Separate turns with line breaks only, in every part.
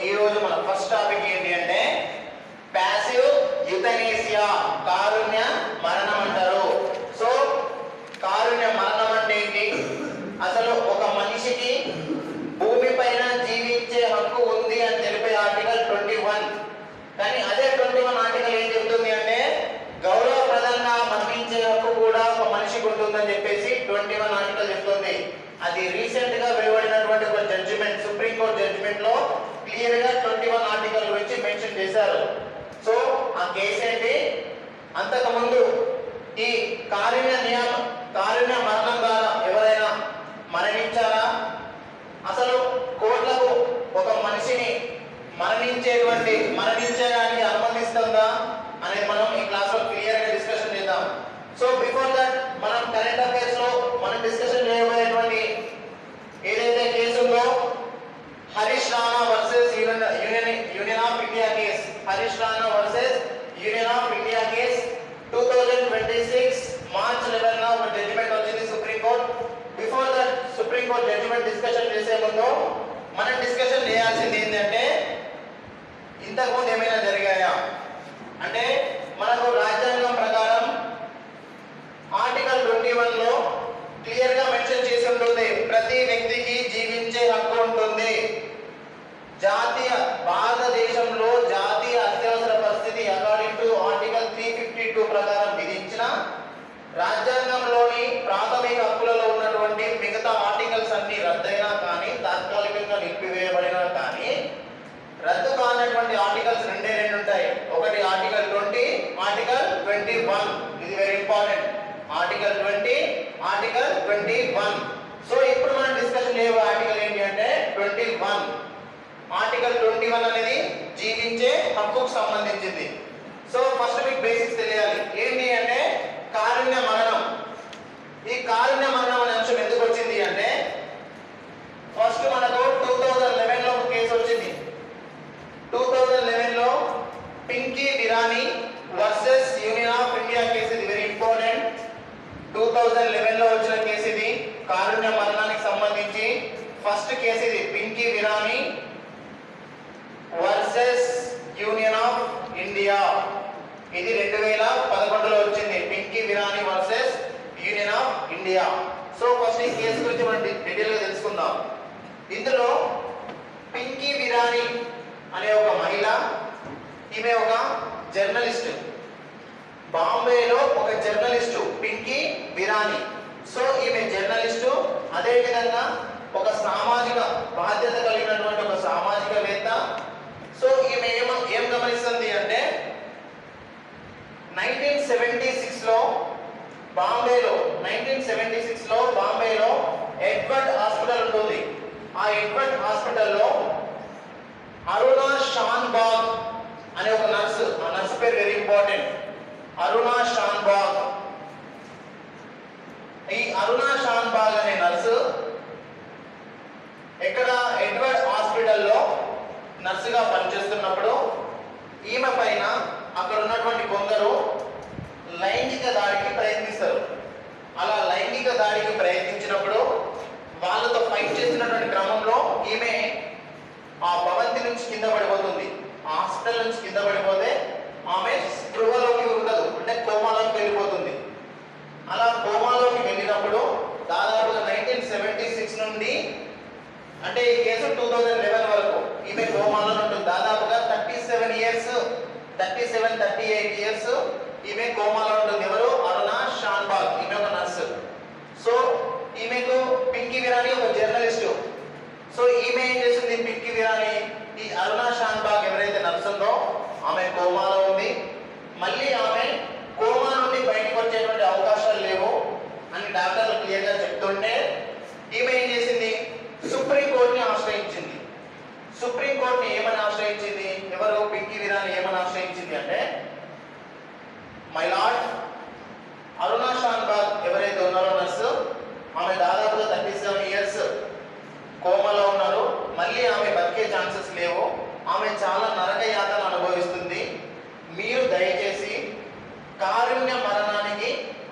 ఈ రోజు మన ఫస్ట్ టాపిక్ ఏంటి అంటే ప్యాసివ్ యుథనేసియా, కారుణ్య మరణం అంటారు. సో కారుణ్య మరణం అంటే ఏంటి? అసలు ఒక మనిషికి భూమి పైన జీవించే హక్కు ఉంది అని తెలిపే ఆర్టికల్ 21. కానీ అదే 21 ఆర్టికల్ ఏం చెప్తుంది అంటే గౌరవప్రదంగా మరణించే హక్కు కూడా ఒక మనిషికి ఉంటుందని చెప్పేసి 21 ఆర్టికల్ చెప్తుంది. అది రీసెంట్ గా వెలువడినటువంటి ఒక జడ్జిమెంట్, సుప్రీం కోర్ట్ జడ్జిమెంట్ లో క్లియర్ గా 21 ఆర్టికల్ గురించి మెన్షన్ చేశారు. సో ఆ కేసు ఏంటి? అంతకుముందు ఈ కారుణ్య మరణం ద్వారా ఎవరైనా మరణించారా, అసలు కోర్టులకు ఒక మనిషిని మరణించడానికి అనుమతిస్తుందా అనేది మనం ఈ క్లాస్ లో క్లియర్ గా డిస్కషన్ చేద్దాం. సో బిఫోర్ దట్ మనం కరెంట్ అఫైర్స్ లో మనం డిస్కషన్ చేయబోయేటువంటి ఏదైతే కేసు ఉందో Harish Rana versus Union of India case, Harish Rana versus Union of India case 2026 March 11 ఒక జడ్జిమెంట్ వచ్చింది supreme court. Before that supreme court judgement discussion చేసే ముందు మనం డిస్కషన్ చేయాల్సింది ఏంటంటే ఇంతకుముందు ఏమైనా జరిగాయా అంటే మనకు రాజ్యాంగం ప్రకారం ఆర్టికల్ 21 లో క్లియర్ గా మెన్షన్ చేసి ఉంటుంది, ప్రతి వ్యక్తికి జీవించే హక్కు ఉంటుంది. భారతదేశంలో జాతీయ అత్యవసర పరిస్థితి అకార్డింగ్ టు ఆర్టికల్ 352 ప్రకారం విధించిన రాజ్యాంగంలోని ప్రాథమిక హక్కులలో ఉన్నటువంటి మిగతా ఆర్టికల్స్ అన్ని రద్దయినా కానీ తాత్కాలికంగా నిలిపివేయబడినా కానీ రద్దు కానటువంటి ఆర్టికల్స్ రెండే ఉంటాయి. ఒకటి ఆర్టికల్ 20, ఆర్టికల్ 21. ఇది very important. Article 20, article 21. So ఇప్పుడు మనం డిస్కషన్ చేయబో ఆర్టికల్ ఏంటి అంటే 21. ఆర్టికల్ 21 అనేది జీవించే హక్కుకు సంబంధించింది. సో ఫస్ట్ మీకు బేసిక్స్ తెలియాలి. ఏంటి అంటే కారుణ్య మరణం. ఈ కారుణ్య మరణం అనే అంశం ఎందుకు వచ్చింది అంటే ఫస్ట్ మనకు 2011 లో ఒక కేసు వచ్చింది. 2011 లో Pinky Virani versus Union of India case. ఇది వెరీ ఇంపార్టెంట్. 2011 లో వచ్చిన కేసు ఇది, కారుణ్య మరణానికి సంబంధించి ఫస్ట్ కేసు ఇది. Pinky Virani versus Union of India. ఇది 2011లో వచ్చింది. Pinky Virani versus Union of India. So first ఈ కేసు గురించి మనం డీటెయిల్ గా తెలుసుకుందాం. ఇందులో పింకీ విరాని అనే ఒక మహిళ, ఈమె ఒక జర్నలిస్ట్. బాంబేలో ఒక జర్నలిస్టు పింకీ విరాని. సో ఈమె జర్నలిస్టు, అదేవిధంగా ఒక సామాజిక బాధ్యత కలిగినటువంటి ఒక సామాజికవేత్త. సో ఈమె ఏం గమనిస్తుంది అంటే 1976 లో బాంబేలో ఎడ్వర్డ్ హాస్పిటల్ ఉంటుంది. ఆ ఎడ్వర్డ్ హాస్పిటల్లో అరుణా షాన్బాగ్ అనే ఒక నర్సు, ఆ నర్సు పేరు వెరీ ఇంపార్టెంట్, అరుణా షాన్బాగ్. ఈ అరుణా షాన్బాగ్ అనే నర్సు ఎక్కడ ఎడ్వర్డ్ హాస్పిటల్లో నర్సుగా పనిచేస్తున్నప్పుడు ఈమె పైన అక్కడ ఉన్నటువంటి కొందరు లైంగిక దాడికి ప్రయత్నిస్తారు. అలా లైంగిక దాడికి ప్రయత్నించినప్పుడు వాళ్ళతో ఫైట్ చేస్తున్నటువంటి క్రమంలో ఈమె ఆ భవంతి నుంచి కింద పడిపోతుంది. హాస్పిటల్ నుంచి కింద పడిపోతే ఆమె స్పృహలోకి ఉండదు, అంటే కోమాలోకి వెళ్ళిపోతుంది. అలా కోమాలోకి వెళ్ళినప్పుడు దాదాపుగా 1976 నుండి అంటే ఈ కేసు 2011 వరకు ఈమె కోమాలో ఉంటుంది. దాదాపుగా 38 ఇయర్స్ ఈమె కోమాలో ఉంటుంది. ఎవరు? అరుణా షాన్బాగ్. ఈమె ఒక నర్సు. సో ఈమెకు పింకీ విరాని ఒక జర్నలిస్టు. సో ఈమె ఏం చేస్తుంది? పింకీ విరాని ఈ అరుణా షాన్బాగ్ ఎవరైతే నర్సు ఉందో ఆమె కోమాలో ఉంది. మళ్ళీ ఆమె కోమా నుండి బయటకు వచ్చేటువంటి అవకాశాలు లేవు అని డాక్టర్లు క్లియర్గా చెప్తుంటే ఈమె ఏం చేసింది? సుప్రీం కోర్టుని ఆశ్రయించింది. సుప్రీం కోర్టుని ఏమని ఆశ్రయించింది? ఎవరు? పింకీ విరాని ఏమని ఆశ్రయించింది అంటే మై లార్డ్, అరుణా షాన్బాగ్ ఎవరైతే ఉన్నారో నర్సు, ఆమె దాదాపుగా 37 ఇయర్స్ కోమాలో ఉన్నారు. మళ్ళీ ఆమె బతికే ఛాన్సెస్ లేవు. ఆమె చాలా నరక యాతన అనుభవిస్తుంది. మీరు దయచేసి కారుణ్య మరణానికి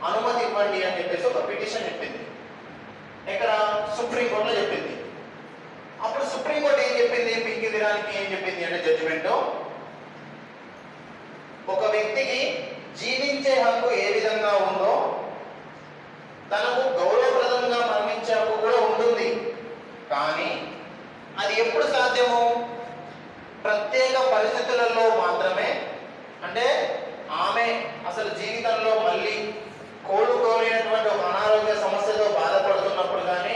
అనుమతి ఇవ్వండి అని చెప్పేసి ఒక పిటిషన్ చెప్పింది. ఇక్కడ సుప్రీంకోర్టులో చెప్పింది. అప్పుడు సుప్రీంకోర్టు ఏం చెప్పింది? పింకీ విరానికి ఏం చెప్పింది అంటే జడ్జిమెంట్, ఒక వ్యక్తికి జీవించే హక్కు ఏ విధంగా ఉందో తనకు గౌరవప్రదంగా మరణించే హక్కు కూడా ఉంటుంది. కానీ అది ఎప్పుడు సాధ్యము? ప్రత్యేక పరిస్థితులలో మాత్రమే. అంటే ఆమె అసలు జీవితంలో మళ్ళీ కోలుకోలేనటువంటి ఒక అనారోగ్య సమస్యతో బాధపడుతున్నప్పుడు కానీ,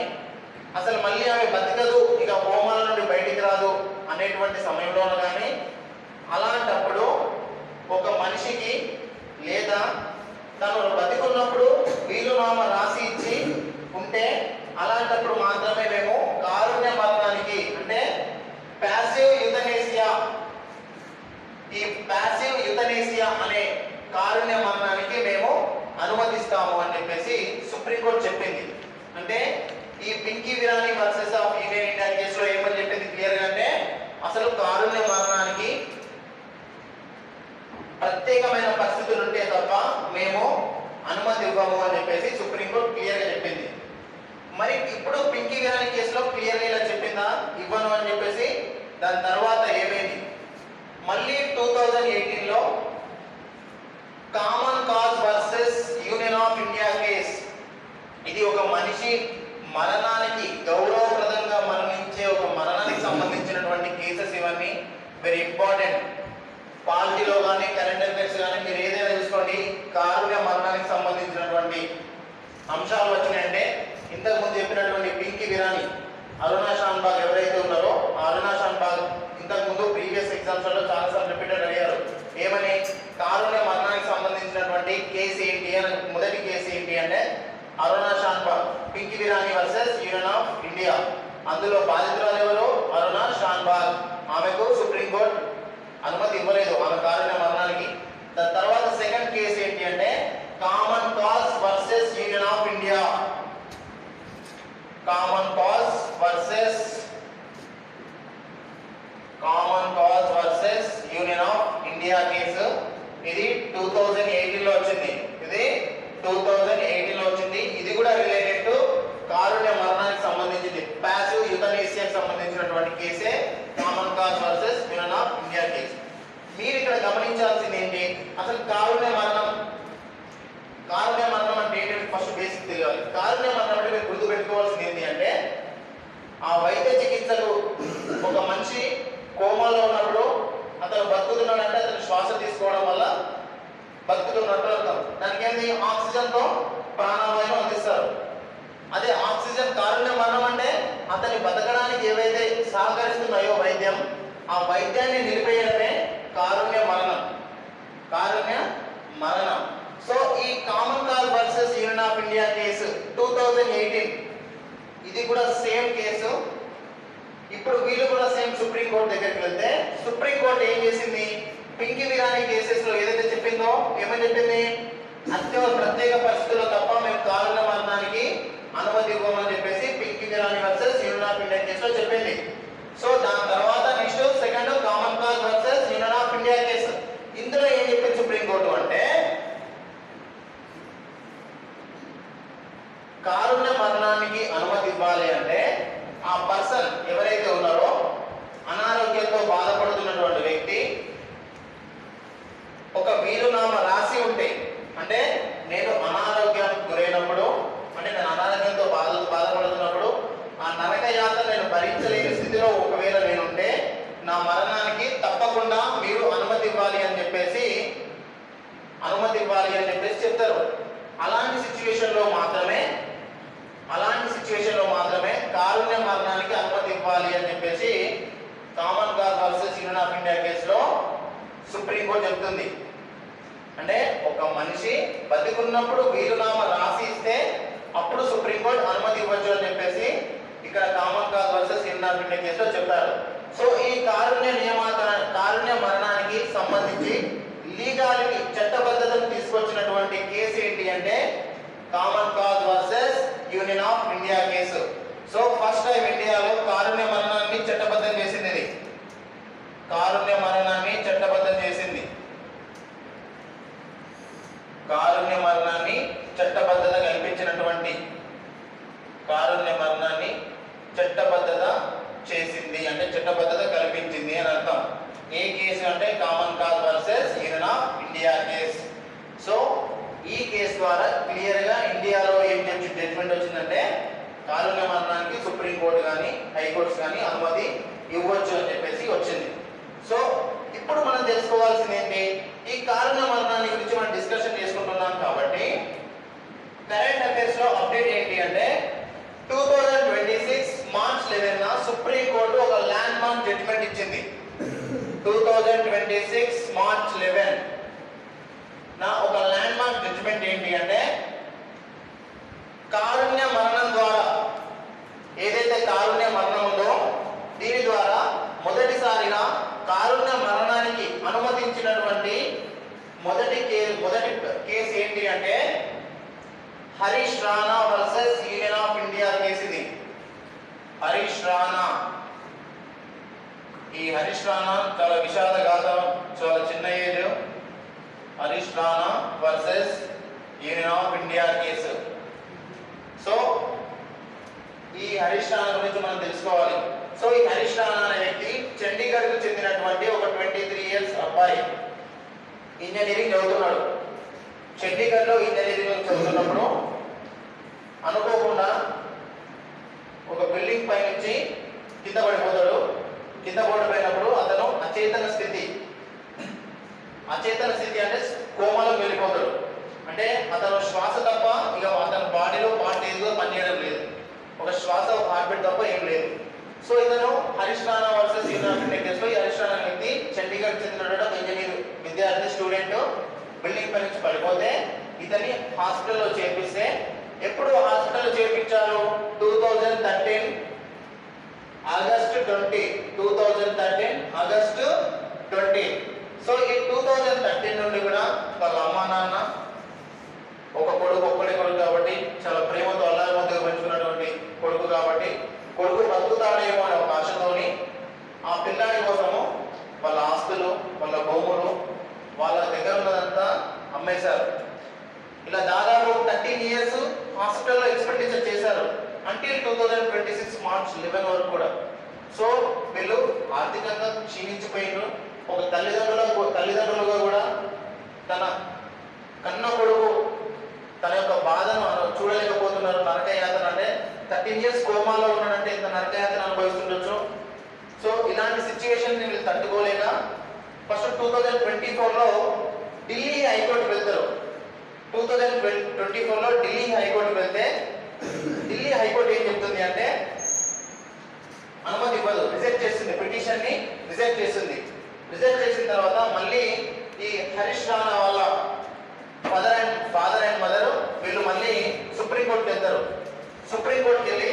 అసలు మళ్ళీ ఆమె బతకదు, ఇక హోమాల నుండి బయటికి రాదు అనేటువంటి సమయంలోనూ కానీ, అలాంటప్పుడు ఒక మనిషికి లేదా తను బతికున్నప్పుడు వీలునామా రాసి ఇచ్చి ఉంటే అలాంటప్పుడు మాత్రమే మేము కారుణ్య మరణానికి అంటే ప్యాసివ్ యుథనేసియా, ఈ ప్యాసివ్ యుథనేసియా అనే కారుణ్య మరణానికి మేము అనుమతిస్తాము అని చెప్పేసి సుప్రీంకోర్టు చెప్పింది. అంటే ఈ Pinky Virani versus of Union India కేసులో ఏమని చెప్పింది క్లియర్గా అంటే అసలు కారుణ్య మరణానికి ప్రత్యేకమైన పరిస్థితులు ఉంటే తప్ప మేము అనుమతి ఇవ్వము అని చెప్పేసి సుప్రీంకోర్టు క్లియర్గా చెప్పింది. మరి ఇప్పుడు పింకీ విరాని కేసులో క్లియర్గా ఇలా చెప్పిందా ఇవ్వను అని చెప్పేసి? దాని తర్వాత ఏమైంది? మళ్ళీ 2018లో common cause versus Union of India case, ఇది ఒక మనిషి మరణానికి గౌరవప్రదంగా మరణించే ఒక మరణానికి సంబంధించినటువంటి కేసెస్. ఇవన్నీ వెరీ ఇంపార్టెంట్. పాలిటీలో కానీ కరెంట్ అఫైర్స్ కానీ మీరు ఏదైనా చూసుకోండి, కారుణ్య మరణానికి సంబంధించినటువంటి అంశాలు వచ్చినాయంటే ఇంతకు ముందు చెప్పినటువంటి పింకీ విరాని, అరుణా షాన్బాగ్ ఎవరైతే ఉన్నారో ఆ అరుణా షాన్బాగ్ ఇంతకు ముందు ప్రీవియస్ ఎగ్జామ్స్లో చాలాసార్లు రిపీటెడ్ అడిగారు. ఏమని? కారుణ్య మరణానికి సంబంధించినటువంటి కేసు ఏంటి అని. మొదటి కేసు ఏంటి అంటే Aruna Shanbaug, Pinky Virani versus Union of India. అందులో బాధితురాలు ఎవరు? అరుణా షాన్బాగ్. ఆమెకు సుప్రీంకోర్టు అనుమతి ఇవ్వలేదు ఆమె కారుణ్య మరణానికి. దాని తర్వాత సెకండ్ కేసు ఏంటి అంటే common cause versus Union of India. Common cause versus Union of India case. ఇది 2018లో వచ్చింది. ఇది 2018లో వచ్చింది. ఇది కూడా రిలేటెడ్ టు కారుణ్య మరణానికి సంబంధించింది. ప్యాసివ్ యుథనేసియాకి సంబంధించినటువంటి కేసే common cause versus Union of India case. మీరు ఇక్కడ గమనించాల్సింది ఏంటి? అసలు కారుణ్య మరణం అంటే ఏంటంటే ఫస్ట్ బేసిక్ తెలియాలి. కారుణ్య మరణం అంటే మీరు గుర్తుపెట్టుకోవాల్సింది ఏంటి అంటే ఆ వైద్య చికిత్సలు ఒక మనిషి కోమాలో ఉన్నప్పుడు అతను బతుకుతున్నాడంటే అతను శ్వాస తీసుకోవడం వల్ల బతుకుతున్నట్టు అర్థం. దానికి ఏంటి? ఆక్సిజన్తో ప్రాణవాయువు అందిస్తారు. అదే ఆక్సిజన్ కారుణ్య మరణం అంటే అతని బతకడానికి ఏవైతే సహకరిస్తున్నాయో వైద్యం, ఆ వైద్యాన్ని నిలిపేయడమే కారుణ్య మరణం. సో ఈ common cause versus Union of India case 2018, ఇది కూడా సేమ్ కేసు. ఇప్పుడు వీళ్ళు కూడా సేమ్ సుప్రీంకోర్టు దగ్గరికి వెళ్తే సుప్రీంకోర్టు ఏం చేసింది? పింకీ విరాని కేసెస్ లో ఏదైతే చెప్పిందో ఏమని చెప్పింది? ప్రత్యేక పరిస్థితుల్లో తప్ప మేము కారుణ్య మరణానికి అనుమతి ఇవ్వమని చెప్పేసి Pinky Virani versus Union of India కేసులో చెప్పింది. సో దాని తర్వాత next second common cause versus Union of India case. ఇందులో ఏం చెప్పింది సుప్రీంకోర్టు అంటే కారుణ్య మరణానికి అనుమతి ఇవ్వాలి అంటే ఆ పర్సన్ ఎవరైతే ఉన్నారో అనారోగ్యంతో బాధపడుతున్నటువంటి వ్యక్తి ఒక వీలునామా రాసి ఉంటే, అంటే నేను అనారోగ్యానికి గురైనప్పుడు, అంటే నేను అనారోగ్యంతో బాధపడుతున్నప్పుడు ఆ నరక యాత్ర నేను భరించలేని స్థితిలో ఒకవేళ నేనుంటే నా మరణానికి తప్పకుండా మీరు అనుమతి ఇవ్వాలి అని చెప్పేసి చెప్తారు. అలాంటి సిచ్యువేషన్లో మాత్రమే కారుణ్య మరణానికి అనుమతి ఇవ్వాలి అని చెప్పేసి common cause versus Union of India కేసులో సుప్రీంకోర్టు చెప్తుంది. అంటే ఒక మనిషి బతికున్నప్పుడు వీలునామా రాసి ఇస్తే అప్పుడు సుప్రీంకోర్టు అనుమతి ఇవ్వచ్చు అని చెప్పేసి ఇక్కడ common cause versus Union of India కేసులో చెప్పారు. సో ఈ కారుణ్య మరణానికి సంబంధించి లీగాలిటీ చట్టబద్ధతను తీసుకొచ్చినటువంటి కేసు ఏంటి అంటే common cause versus Union of India case. So first time ఇండియాలో కారుణ్య మరణాన్ని చట్టబద్ధం చేసింది. ఇది కారుణ్య మరణాన్ని చట్టబద్ధం చేసింది. కారుణ్య మరణాన్ని చట్టబద్ధత కల్పించినటువంటి కారుణ్య మరణాన్ని చట్టబద్ధత చేసింది, అంటే చట్టబద్ధత కల్పించింది. ఏ కేసు అంటే common cause versus Union of India case. So ఈ కేసు ద్వారా క్లియర్ గా ఇండియాలో ఏం జడ్జిమెంట్ వచ్చిందంటే కారుణ్య మరణానికి సుప్రీం కోర్టు కానీ హైకోర్ట్స్ కానీ అనుమతి ఇవ్వచ్చు అని చెప్పేసి వచ్చింది. సో ఇప్పుడు మనం తెలుసుకోవాల్సింది ఏంటి, ఈ కారుణ్య మరణాన్ని గురించి మనం డిస్కషన్ చేసుకుంటున్నాం కాబట్టి కరెంట్ అఫైర్స్ లో అప్డేట్ ఏంటి అంటే 2026 మార్చ్ 11 సుప్రీం కోర్టు ఒక ల్యాండ్ మార్క్ జడ్జిమెంట్ ఇచ్చింది. 2026 మార్చ్ 11 ఒక ల్యాండ్ మార్క్ జడ్జిమెంట్ ఏంటి అంటే కారుణ్య మరణం ద్వారా, ఏదైతే కారుణ్య మరణం ఉందో దీని ద్వారా మొదటిసారిగా కారుణ్య మరణానికి అనుమతించినటువంటి మొదటి కేసు ఏంటి అంటే Harish Rana versus Union of India case. ఇది హరీష్ రాణా. ఈ హరీష్ రాణా చాలా విషాదగాథం, చాలా చిన్న age. Harish Rana versus Union of India case. So ఈ హరీష్ రాణా గురించి మనం తెలుసుకోవాలి. సో ఈ హరీష్ రాణా అనే వ్యక్తి చండీగఢ్ కు చెందినటువంటి ఒక 23 ఇయర్స్ అబ్బాయి. ఇంజనీరింగ్ చదువుతున్నాడు. చండీగఢ్ లో ఇంజనీరింగ్ చదువుతున్నప్పుడు అనుకోకుండా ఒక బిల్డింగ్ పై నుంచి కింద పడిపోతాడు. కింద పడిపోయినప్పుడు అతను అచేతన స్థితి అంటే కోమాలోకి వెళ్ళిపోతాడు. అంటే అతను శ్వాస తప్ప ఇక అతని బాడీలో పార్ట్ ఏదో పనిచేయడం లేదు. ఒక శ్వాస హార్ట్ బీట్ తప్ప ఏం లేదు. సో ఇతను Harish Rana versus Union of India కేసులో ఈ హరీష్ రాణా వ్యక్తి చండీగఢ్ చెందినటువంటి ఒక ఇంజనీర్ విద్యార్థి స్టూడెంట్ బిల్డింగ్ పై నుంచి పడిపోతే ఇతని హాస్పిటల్లో చేర్పిస్తే, ఎప్పుడు హాస్పిటల్లో చేర్పించారు? 2013 ఆగస్టు 20. 2013 ఆగస్టు 20. సో ఈ 2013 నుండి కూడా వాళ్ళ అమ్మా నాన్న, ఒక కొడుకు, ఒక్కడే కొడుకు కాబట్టి చాలా ప్రేమతో అల్లారి మధ్య పెంచుకున్నటువంటి కొడుకు కాబట్టి కొడుకు బతుకుతాడేమో అనే ఒక ఆశతోని ఆ పిల్లాడి కోసము వాళ్ళ ఆస్తులు, వాళ్ళ భూములు, వాళ్ళ దగ్గర ఉన్నదంతా అమ్మేశారు. ఇలా దాదాపు 13 ఇయర్స్ హాస్పిటల్లో ఎక్స్పెండిచర్ చేశారు అంటిల్ 2026 మార్చ్ 11 వరకు కూడా. సో వీళ్ళు ఆర్థికంగా క్షీణించిపోయినారు. ఒక తల్లిదండ్రులుగా కూడా తన కన్న కొడుకు తన యొక్క బాధను చూడలేకపోతున్నారు. నరకయాతన అంటే 13 ఇయర్స్ కోమాలో ఉన్నాడంటే ఇంత నరకయాతన అనుభవిస్తుండొచ్చు. సో ఇలాంటి సిచ్యువేషన్ వీళ్ళు తట్టుకోలేక ఫస్ట్ 2024లో ఢిల్లీ హైకోర్టు వెళ్తారు. 2024లో ఢిల్లీ హైకోర్టు వెళ్తే ఢిల్లీ హైకోర్టు ఏం చెప్తుంది అంటే అనుమతి ఇవ్వదు, రిజెక్ట్ చేస్తుంది. పిటిషన్ ని రిజెక్ట్ చేస్తుంది. రిజెక్ట్ చేసిన తర్వాత మళ్ళీ ఈ హరీష్ రాణా వాళ్ళ ఫాదర్ అండ్ మదర్ వీళ్ళు మళ్ళీ సుప్రీంకోర్టుకి వెళ్తారు. సుప్రీంకోర్టుకి వెళ్ళి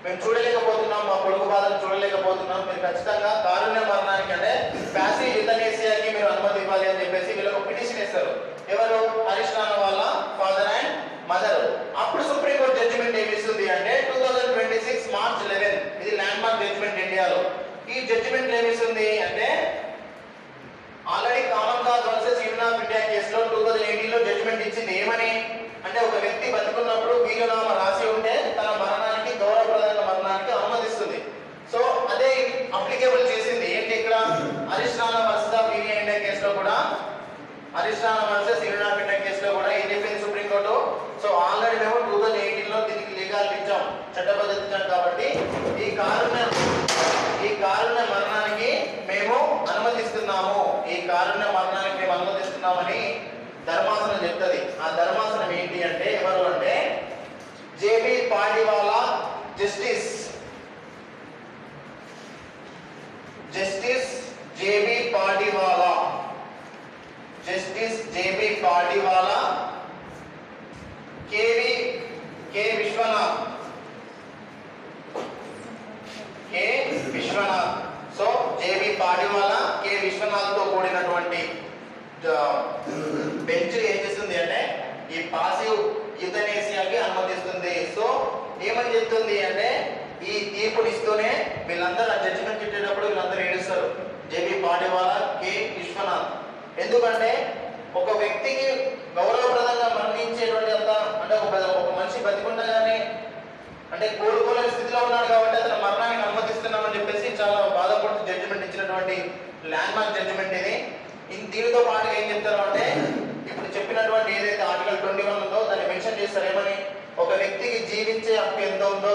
మేము చూడలేకపోతున్నాం, మా కొడుకు బాధను చూడలేకపోతున్నాం, మీరు ఖచ్చితంగా కారుణ్య మరణానికి అంటే ప్యాసివ్ యుథనేసియాకి మీరు అనుమతి ఇవ్వాలి అని చెప్పేసి వీళ్ళకు పిటిషన్ ఇస్తారు. ఎవరు? హరీష్ రాణా వాళ్ళ ఫాదర్ అండ్ మదర్. అప్పుడు సుప్రీంకోర్టు జడ్జిమెంట్ ఏమి ఇస్తుంది అంటే 2026 మార్చ్ 11 ఇది ల్యాండ్ మార్క్ జడ్జిమెంట్ ఇండియాలో. ఈ జడ్జిమెంట్ ఏమిస్తుంది అంటే already common cause versus Union of India కేసులో 2018లో జడ్జిమెంట్ ఇచ్చింది. ఏమని అంటే ఒక వ్యక్తి బతుకున్నప్పుడు వీలునామా రాసి ఉంటే తన మరణానికి, గౌరవప్రదంగా మరణానికి అనుమతిస్తుంది. సో అదే అప్లికేబుల్ చేసింది. ఏంటి ఇక్కడ Harish Rana versus of Union India కేసులో కూడా, Harish Rana versus Union of India కేసులో కూడా ఏం చెప్పింది సుప్రీంకోర్టు? సో ఆల్రెడీ మేము 2018లో దీనికి లీగాలిటీ ఇచ్చాం, చట్టబద్ధత ఇచ్చాం కాబట్టి ఈ కారుణ్య మరణానికి మేము అనుమతిస్తున్నాము, ఈ కారుణ్య మరణానికి మేము అనుమతిస్తున్నామని ధర్మాసనం చెప్తుంది. ఆ ధర్మాసనం ఏంటి అంటే ఎవరు అంటే JB Pardiwala justice JB Pardiwala, justice JB Pardiwala, K Vishwanath. So JB Pardiwala, K Vishwanath తో కూడినటువంటి బెంచ్ ఏం చేస్తుంది అంటే ఈ పాసివ్ యుథనేసియాకి అనుమతిస్తుంది. సో ఏమని చెప్తుంది అంటే ఈ తీర్పునిస్తూనే వీళ్ళందరూ ఆ జడ్జిమెంట్ ఇచ్చేటప్పుడు వీళ్ళందరూ ఏడుస్తారు. JB Pardiwala, K Vishwanath. ఎందుకంటే ఒక వ్యక్తికి గౌరవప్రదంగా మరణించేటువంటి అంత అంటే ఒక మనిషి బతికుండగానే అంటే కోలుకోలేని స్థితిలో ఉన్నాడు కాబట్టి అతను మరణానికి అనుమతిస్తున్నామని చెప్పేసి చాలా బాధపడుతూ జడ్జిమెంట్ ఇచ్చినటువంటి ల్యాండ్ మార్క్ జడ్జిమెంట్ ఇది. దీనితో పాటుగా ఏం చెప్తారు అంటే ఇప్పుడు చెప్పినటువంటి ఏదైతే ఆర్టికల్ 21 ఉందో దాన్ని మెన్షన్ చేస్తారు. ఏమని? ఒక వ్యక్తికి జీవించే హక్కు ఎంత ఉందో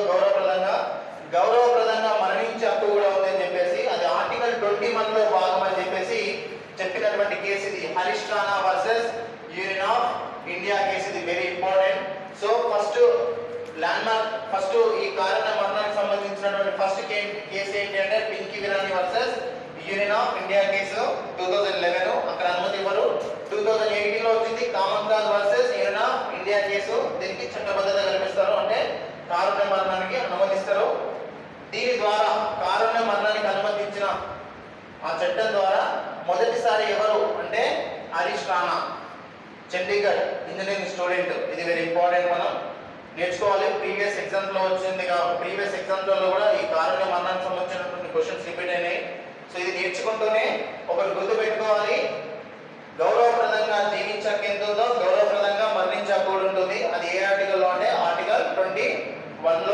గౌరవప్రదంగా మరణించే హక్కు కూడా ఉందని చెప్పేసి అది ఆర్టికల్ 21 లో భాగం అని చెప్పేసి చెప్పినటువంటి కేసు ఇది. Harish Rana versus Union of India case ఇది. Very important. సో ఫస్ట్ ఈ కారణ మరణానికి సంబంధించినటువంటి ఫస్ట్ కేసు ఏంటి అంటే Pinky Virani versus Union of India case 2011. అక్కడ అనుమతి ఇవ్వరు. 2018 లో వచ్చింది common cause versus Union of India case. దీనికి చట్టబద్ధత కల్పిస్తారు, అంటే కారుణ్య మరణానికి అనుమతిస్తారు. దీని ద్వారా కారుణ్య మరణానికి అనుమతించిన ఆ చట్టం ద్వారా మొదటిసారి ఎవరు అంటే హరీష్ రాణా, చండీగఢ్ ఇంజనీరింగ్ స్టూడెంట్. ఇది వెరీ ఇంపార్టెంట్, మనం నేర్చుకోవాలి. ప్రీవియస్ ఎగ్జామ్స్ లో వచ్చింది. ప్రీవియస్ ఎగ్జామ్స్ లో కూడా ఈ కారుణ్య మరణానికి సంబంధించినటువంటి క్వశ్చన్స్ రిపీట్ అయినాయి. సో ఇది నేర్చుకుంటూనే ఒకటి గుర్తు పెట్టుకోవాలి, గౌరవప్రదంగా జీవించక ఎంత ఉందో గౌరవప్రదంగా మరణించక కూడా ఉంటుంది. అది ఏ ఆర్టికల్లో అంటే ఆర్టికల్ 21 లో